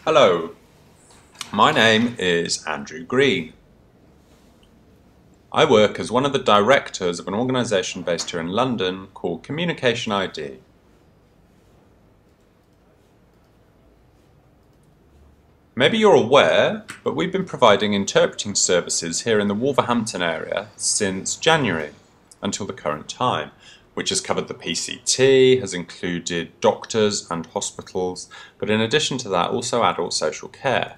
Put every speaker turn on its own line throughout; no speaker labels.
Hello, my name is Andrew Green. I work as one of the directors of an organisation based here in London called CommunicationID. Maybe you're aware, but we've been providing interpreting services here in the Wolverhampton area since January until the current time, which has covered the PCT, has included doctors and hospitals, but in addition to that also adult social care.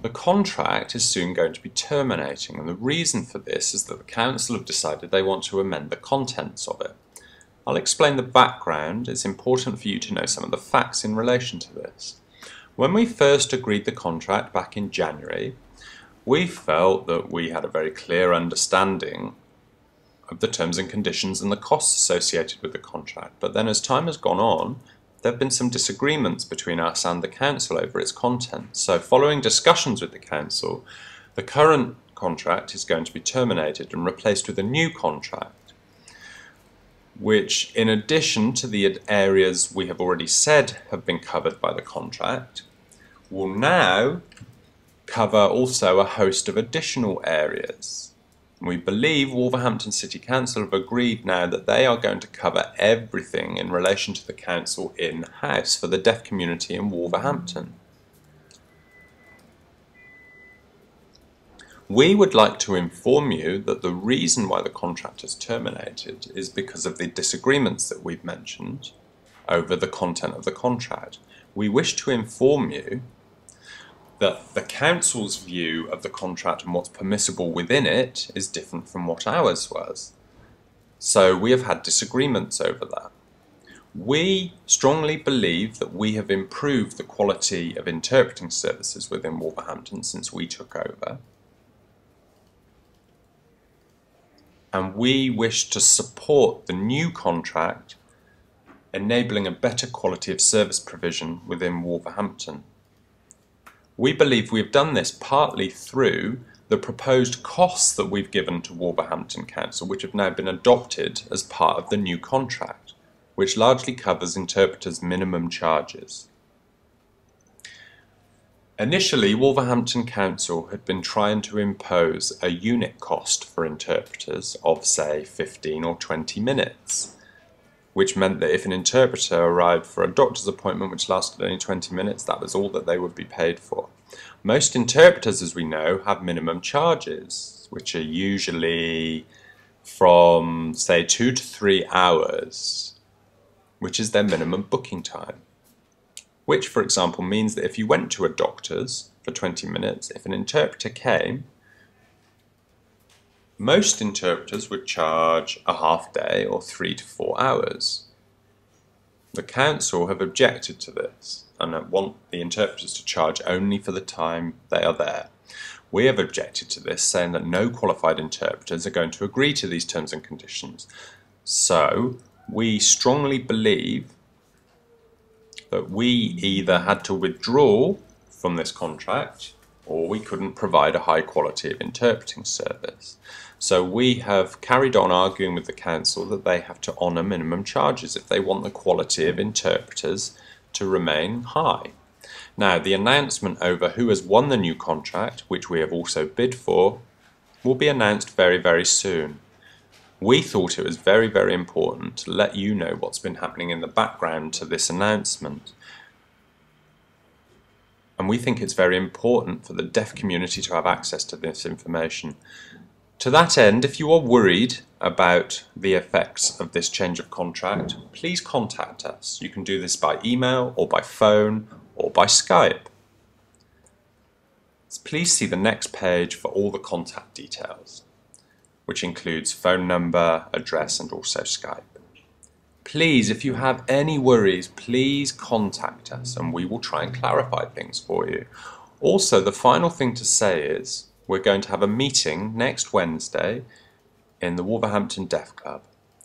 The contract is soon going to be terminating, and the reason for this is that the council have decided they want to amend the contents of it. I'll explain the background. It's important for you to know some of the facts in relation to this. When we first agreed the contract back in January, we felt that we had a very clear understanding of the terms and conditions and the costs associated with the contract. But then as time has gone on, there have been some disagreements between us and the council over its content. So following discussions with the council, the current contract is going to be terminated and replaced with a new contract, which, in addition to the areas we have already said have been covered by the contract, will now cover also a host of additional areas. We believe Wolverhampton City Council have agreed now that they are going to cover everything in relation to the council in-house for the deaf community in Wolverhampton. We would like to inform you that the reason why the contract is terminated is because of the disagreements that we've mentioned over the content of the contract. We wish to inform you that the council's view of the contract and what's permissible within it is different from what ours was. So we have had disagreements over that. We strongly believe that we have improved the quality of interpreting services within Wolverhampton since we took over. And we wish to support the new contract, enabling a better quality of service provision within Wolverhampton. We believe we've done this partly through the proposed costs that we've given to Wolverhampton Council, which have now been adopted as part of the new contract, which largely covers interpreters' minimum charges. Initially, Wolverhampton Council had been trying to impose a unit cost for interpreters of, say, 15 or 20 minutes, which meant that if an interpreter arrived for a doctor's appointment which lasted only 20 minutes, that was all that they would be paid for. Most interpreters, as we know, have minimum charges, which are usually from, say, 2 to 3 hours, which is their minimum booking time. Which, for example, means that if you went to a doctor's for 20 minutes, if an interpreter came, most interpreters would charge a half day or 3 to 4 hours. The council have objected to this and want the interpreters to charge only for the time they are there. We have objected to this, saying that no qualified interpreters are going to agree to these terms and conditions. So we strongly believe that we either had to withdraw from this contract or we couldn't provide a high quality of interpreting service. So we have carried on arguing with the council that they have to honour minimum charges if they want the quality of interpreters to remain high. Now, the announcement over who has won the new contract, which we have also bid for, will be announced very, very soon. We thought it was very, very important to let you know what's been happening in the background to this announcement. And we think it's very important for the deaf community to have access to this information. To that end, if you are worried about the effects of this change of contract, please contact us. You can do this by email or by phone or by Skype. Please see the next page for all the contact details, which includes phone number, address, and also Skype. Please, if you have any worries, please contact us and we will try and clarify things for you. Also, the final thing to say is we're going to have a meeting next Wednesday in the Wolverhampton Deaf Club.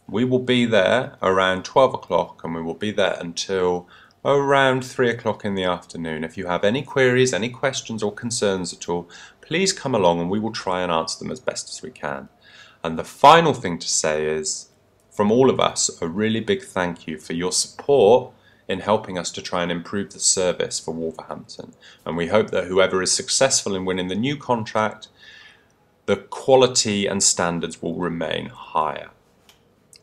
We will be there around 12 o'clock and we will be there until around 3 o'clock in the afternoon. If you have any queries, any questions or concerns at all, please come along and we will try and answer them as best as we can. And the final thing to say is, from all of us, a really big thank you for your support in helping us to try and improve the service for Wolverhampton. And we hope that whoever is successful in winning the new contract, the quality and standards will remain higher.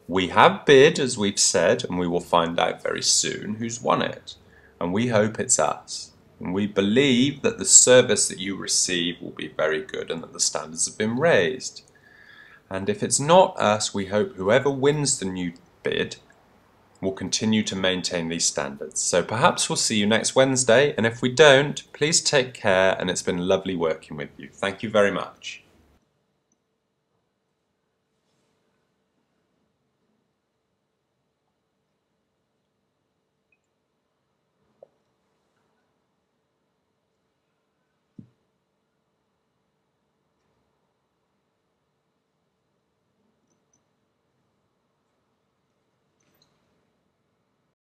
We have bid, as we've said, and we will find out very soon who's won it. And we hope it's us. And we believe that the service that you receive will be very good and that the standards have been raised. And if it's not us, we hope whoever wins the new bid will continue to maintain these standards. So perhaps we'll see you next Wednesday, and if we don't, please take care, and it's been lovely working with you. Thank you very much.